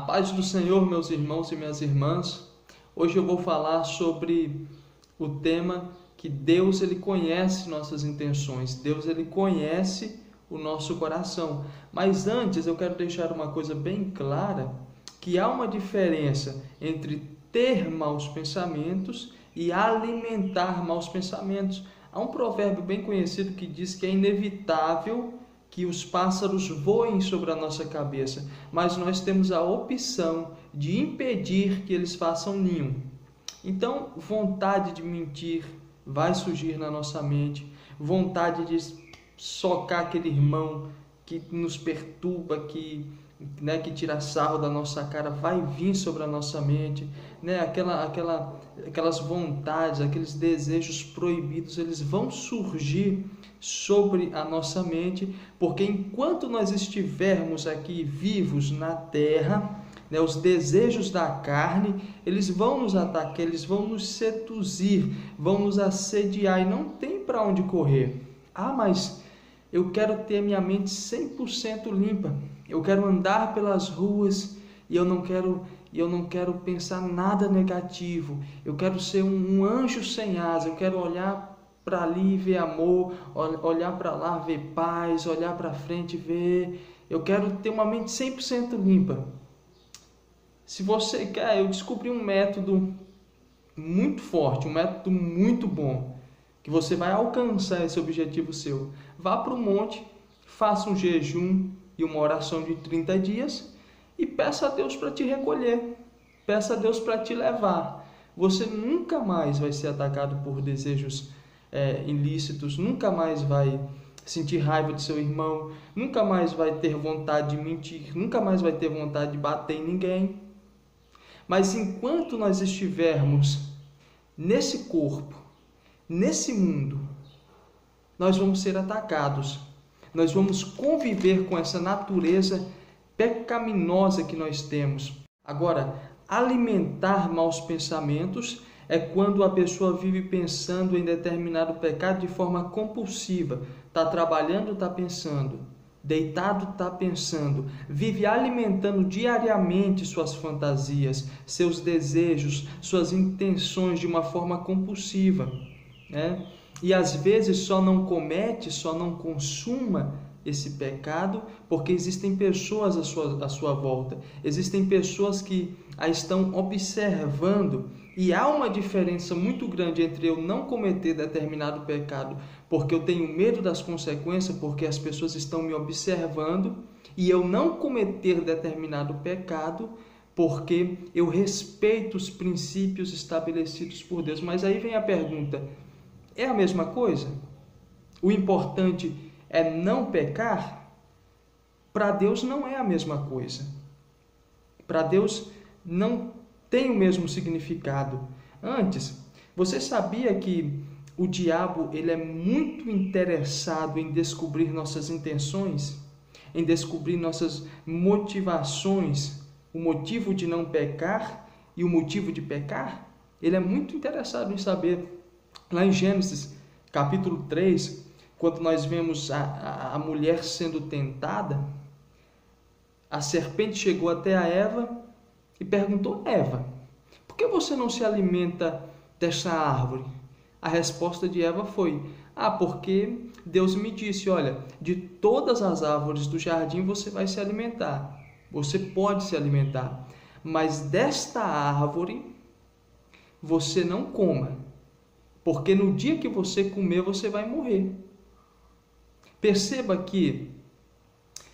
paz do Senhor, meus irmãos e minhas irmãs. Hoje eu vou falar sobre o tema que Deus ele conhece nossas intenções. Deus ele conhece o nosso coração. Mas antes eu quero deixar uma coisa bem clara, que há uma diferença entre ter maus pensamentos e alimentar maus pensamentos. Há um provérbio bem conhecido que diz que é inevitável que os pássaros voem sobre a nossa cabeça, mas nós temos a opção de impedir que eles façam ninho. Então, vontade de mentir vai surgir na nossa mente, vontade de socar aquele irmão que nos perturba, que tira sarro da nossa cara, vai vir sobre a nossa mente, aquelas vontades, aqueles desejos proibidos, eles vão surgir sobre a nossa mente, porque enquanto nós estivermos aqui vivos na terra, os desejos da carne, eles vão nos atacar, eles vão nos seduzir, vão nos assediar e não tem para onde correr. Mas eu quero ter minha mente 100% limpa, eu quero andar pelas ruas e eu não quero pensar nada negativo, eu quero ser um anjo sem asa, eu quero olhar para ali e ver amor, olhar para lá, ver paz, olhar para frente, eu quero ter uma mente 100% limpa. Se você quer, eu descobri um método muito forte, um método muito bom, que você vai alcançar esse objetivo seu. Vá para o monte, faça um jejum e uma oração de 30 dias e peça a Deus para te recolher, peça a Deus para te levar. Você nunca mais vai ser atacado por desejos ilícitos, nunca mais vai sentir raiva de seu irmão, nunca mais vai ter vontade de mentir, nunca mais vai ter vontade de bater em ninguém. Mas enquanto nós estivermos nesse corpo, nesse mundo, nós vamos ser atacados, nós vamos conviver com essa natureza pecaminosa que nós temos. Agora, alimentar maus pensamentos é quando a pessoa vive pensando em determinado pecado de forma compulsiva. Está trabalhando, está pensando. Deitado, está pensando. Vive alimentando diariamente suas fantasias, seus desejos, suas intenções de uma forma compulsiva. E às vezes só não comete, só não consuma esse pecado porque existem pessoas à sua volta. Existem pessoas que a estão observando. E há uma diferença muito grande entre eu não cometer determinado pecado porque eu tenho medo das consequências, porque as pessoas estão me observando, e eu não cometer determinado pecado porque eu respeito os princípios estabelecidos por Deus. Mas aí vem a pergunta, é a mesma coisa? O importante é não pecar? Para Deus não é a mesma coisa. Para Deus não tem o mesmo significado. Antes, você sabia que o diabo ele é muito interessado em descobrir nossas intenções, em descobrir nossas motivações, o motivo de não pecar e o motivo de pecar? Ele é muito interessado em saber. Lá em Gênesis, capítulo 3, quando nós vemos a mulher sendo tentada, a serpente chegou até a Eva e perguntou: Eva, por que você não se alimenta dessa árvore? A resposta de Eva foi: porque Deus me disse, olha, de todas as árvores do jardim você vai se alimentar. Você pode se alimentar, mas desta árvore você não coma, porque no dia que você comer você vai morrer. Perceba que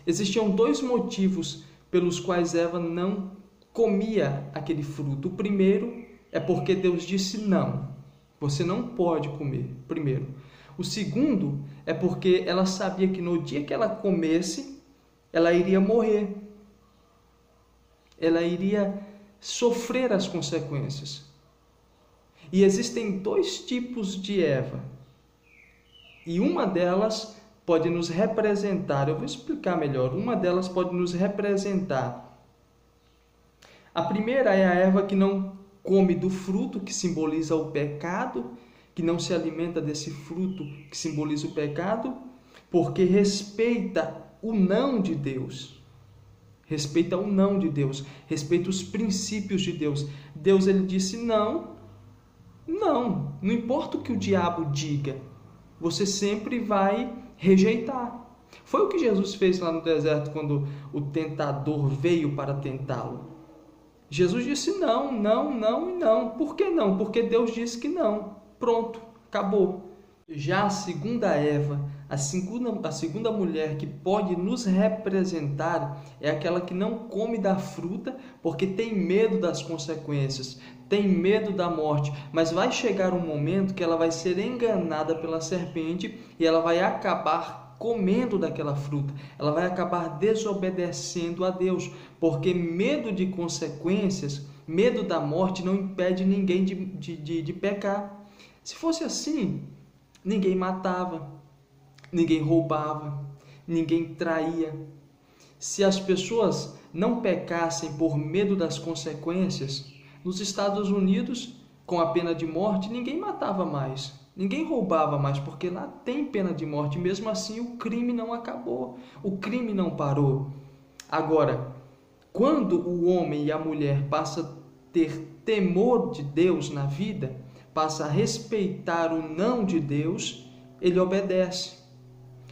existiam dois motivos pelos quais Eva não comia aquele fruto. O primeiro é porque Deus disse não, você não pode comer, primeiro. O segundo é porque ela sabia que no dia que ela comesse, ela iria morrer. Ela iria sofrer as consequências. E existem dois tipos de Eva. E uma delas pode nos representar. Eu vou explicar melhor. Uma delas pode nos representar. A primeira é a Eva que não come do fruto que simboliza o pecado, que não se alimenta desse fruto que simboliza o pecado, porque respeita o não de Deus. respeita o não de Deus, respeita os princípios de Deus. Deus, ele disse não, não importa o que o diabo diga, você sempre vai rejeitar. Foi o que Jesus fez lá no deserto quando o tentador veio para tentá-lo. Jesus disse não, não, não e não. Por que não? Porque Deus disse que não. Pronto, acabou. Já a segunda Eva, a segunda mulher que pode nos representar é aquela que não come da fruta porque tem medo das consequências, tem medo da morte, mas vai chegar um momento que ela vai ser enganada pela serpente e ela vai acabar comendo daquela fruta, ela vai acabar desobedecendo a Deus, porque medo de consequências, medo da morte não impede ninguém de pecar. Se fosse assim, ninguém matava, ninguém roubava, ninguém traía. Se as pessoas não pecassem por medo das consequências, nos Estados Unidos, com a pena de morte, ninguém matava mais, ninguém roubava mais, porque lá tem pena de morte. Mesmo assim, o crime não acabou, o crime não parou. Agora, quando o homem e a mulher passam a ter temor de Deus na vida, passa a respeitar o não de Deus, ele obedece.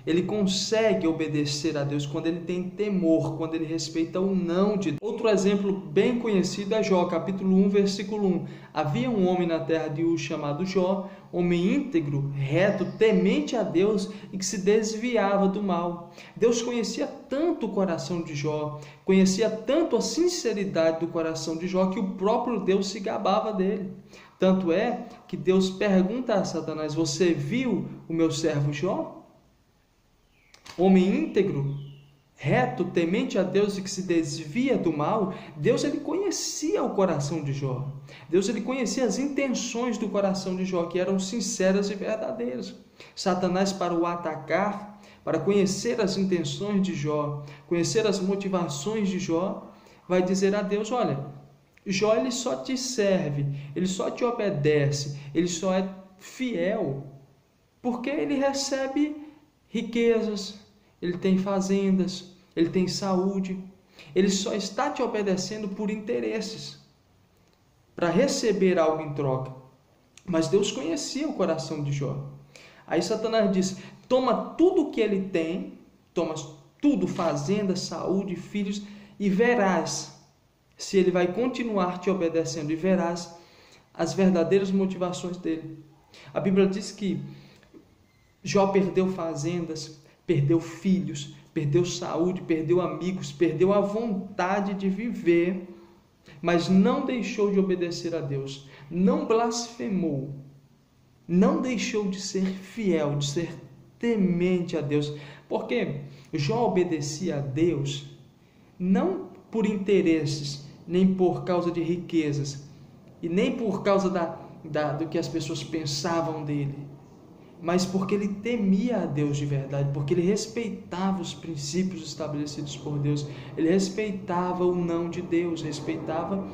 Ele consegue obedecer a Deus quando ele tem temor, quando ele respeita o não de Deus. Outro exemplo bem conhecido é Jó, capítulo 1, versículo 1. Havia um homem na terra de Uz chamado Jó, homem íntegro, reto, temente a Deus e que se desviava do mal. Deus conhecia tanto o coração de Jó, conhecia tanto a sinceridade do coração de Jó, que o próprio Deus se gabava dele. Tanto é que Deus pergunta a Satanás: você viu o meu servo Jó? Homem íntegro, reto, temente a Deus e que se desvia do mal. Deus, ele conhecia o coração de Jó. Deus, ele conhecia as intenções do coração de Jó, que eram sinceras e verdadeiras. Satanás, para o atacar, para conhecer as intenções de Jó, conhecer as motivações de Jó, vai dizer a Deus: olha, Jó, ele só te serve, ele só te obedece, ele só é fiel porque ele recebe riquezas, ele tem fazendas, ele tem saúde. Ele só está te obedecendo por interesses, para receber algo em troca. Mas Deus conhecia o coração de Jó. Aí Satanás disse: toma tudo o que ele tem, toma tudo, fazenda, saúde, filhos, e verás se ele vai continuar te obedecendo, e verás as verdadeiras motivações dele. A Bíblia diz que Jó perdeu fazendas, perdeu filhos, perdeu saúde, perdeu amigos, perdeu a vontade de viver, mas não deixou de obedecer a Deus, não blasfemou, não deixou de ser fiel, de ser temente a Deus, porque Jó obedecia a Deus não por interesses, nem por causa de riquezas, e nem por causa do que as pessoas pensavam dele, mas porque ele temia a Deus de verdade, porque ele respeitava os princípios estabelecidos por Deus, ele respeitava o não de Deus, respeitava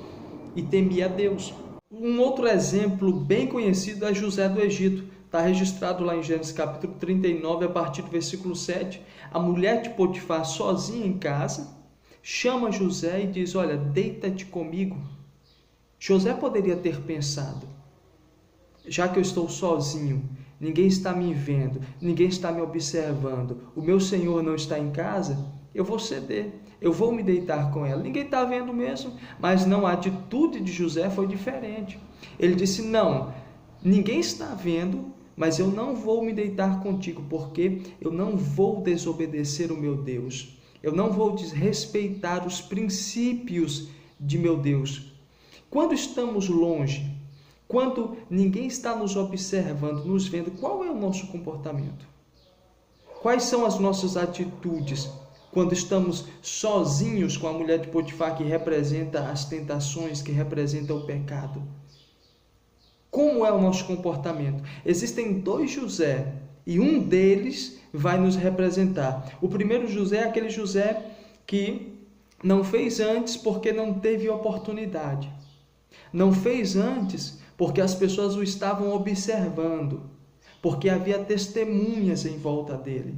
e temia a Deus. Um outro exemplo bem conhecido é José do Egito, está registrado lá em Gênesis capítulo 39, a partir do versículo 7, a mulher de Potifar, sozinha em casa, chama José e diz: olha, deita-te comigo. José poderia ter pensado: já que eu estou sozinho, ninguém está me vendo, ninguém está me observando, o meu Senhor não está em casa, eu vou ceder, eu vou me deitar com ela. Ninguém está vendo mesmo. Mas não, a atitude de José foi diferente. Ele disse: não, ninguém está vendo, mas eu não vou me deitar contigo, porque eu não vou desobedecer o meu Deus, eu não vou desrespeitar os princípios de meu Deus. Quando estamos longe, quando ninguém está nos observando, nos vendo, qual é o nosso comportamento? Quais são as nossas atitudes quando estamos sozinhos com a mulher de Potifar, que representa as tentações, que representa o pecado? Como é o nosso comportamento? Existem dois José e um deles vai nos representar. O primeiro José é aquele José que não fez antes porque não teve oportunidade. Não fez antes porque as pessoas o estavam observando, porque havia testemunhas em volta dele.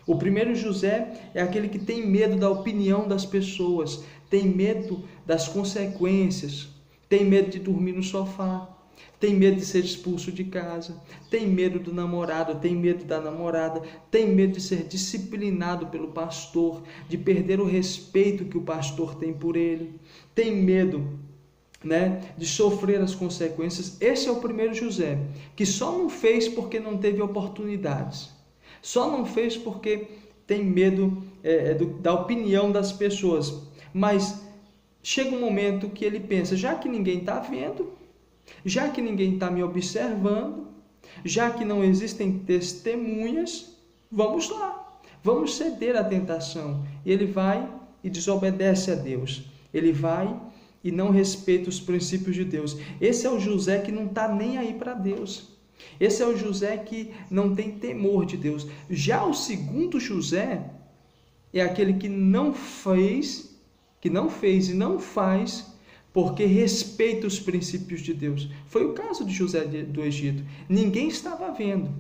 O primeiro José é aquele que tem medo da opinião das pessoas, tem medo das consequências, tem medo de dormir no sofá, tem medo de ser expulso de casa, tem medo do namorado, tem medo da namorada, tem medo de ser disciplinado pelo pastor, de perder o respeito que o pastor tem por ele, tem medo, de sofrer as consequências. Esse é o primeiro José, que só não fez porque não teve oportunidades, só não fez porque tem medo da opinião das pessoas, mas chega um momento que ele pensa, já que ninguém está vendo, já que ninguém está me observando, já que não existem testemunhas, vamos lá, vamos ceder à tentação. E ele vai e desobedece a Deus, ele vai e não respeita os princípios de Deus. Esse é o José que não está nem aí para Deus. Esse é o José que não tem temor de Deus. Já o segundo José é aquele que não fez e não faz porque respeita os princípios de Deus. Foi o caso de José do Egito. Ninguém estava vendo,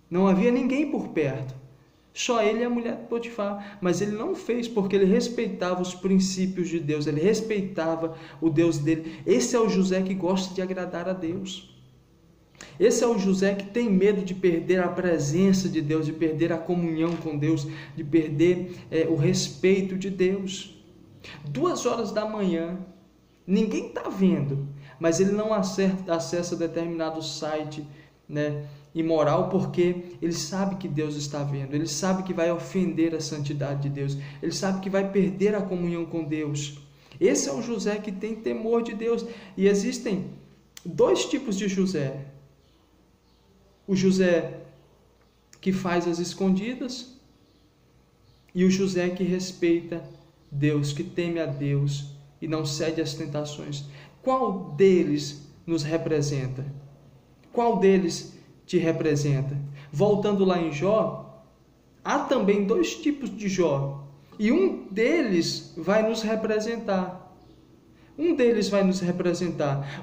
não havia ninguém por perto, só ele e a mulher de Potifar, mas ele não fez porque ele respeitava os princípios de Deus, ele respeitava o Deus dele. Esse é o José que gosta de agradar a Deus. Esse é o José que tem medo de perder a presença de Deus, de perder a comunhão com Deus, de perder o respeito de Deus. 2h da manhã, ninguém está vendo, mas ele não acessa determinado site, imoral, porque ele sabe que Deus está vendo, ele sabe que vai ofender a santidade de Deus, ele sabe que vai perder a comunhão com Deus. Esse é um José que tem temor de Deus. E existem dois tipos de José: o José que faz as escondidas e o José que respeita Deus, que teme a Deus e não cede às tentações. Qual deles nos representa? Qual deles te representa? Voltando lá em Jó, há também dois tipos de Jó, e um deles vai nos representar.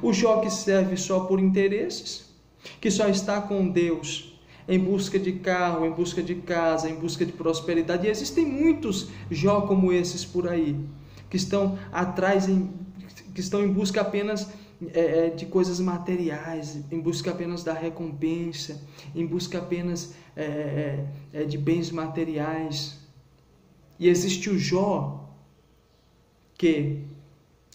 O Jó que serve só por interesses, que só está com Deus em busca de carro, em busca de casa, em busca de prosperidade. E existem muitos Jó como esses por aí, que estão em busca apenas de coisas materiais, em busca apenas da recompensa, em busca apenas de bens materiais. E existe o Jó que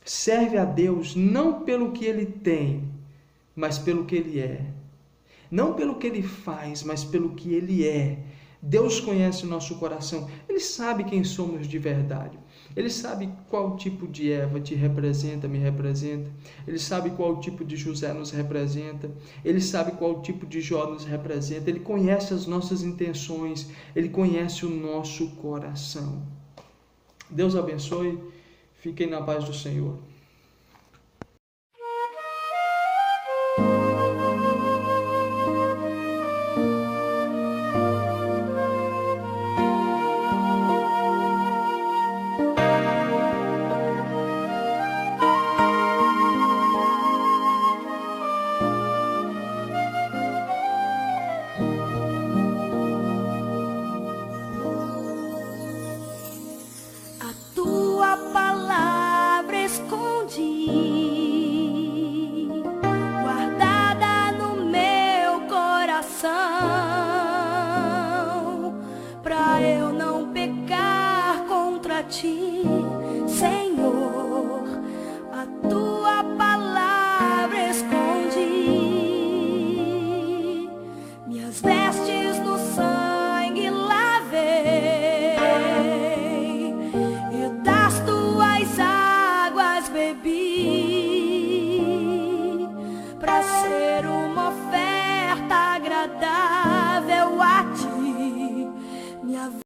serve a Deus não pelo que ele tem, mas pelo que ele é. Não pelo que ele faz, mas pelo que ele é. Deus conhece o nosso coração. Ele sabe quem somos de verdade. Ele sabe qual tipo de Eva te representa, me representa. Ele sabe qual tipo de José nos representa. Ele sabe qual tipo de Jó nos representa. Ele conhece as nossas intenções. Ele conhece o nosso coração. Deus abençoe. Fiquem na paz do Senhor. Pra eu não pecar contra ti, Senhor.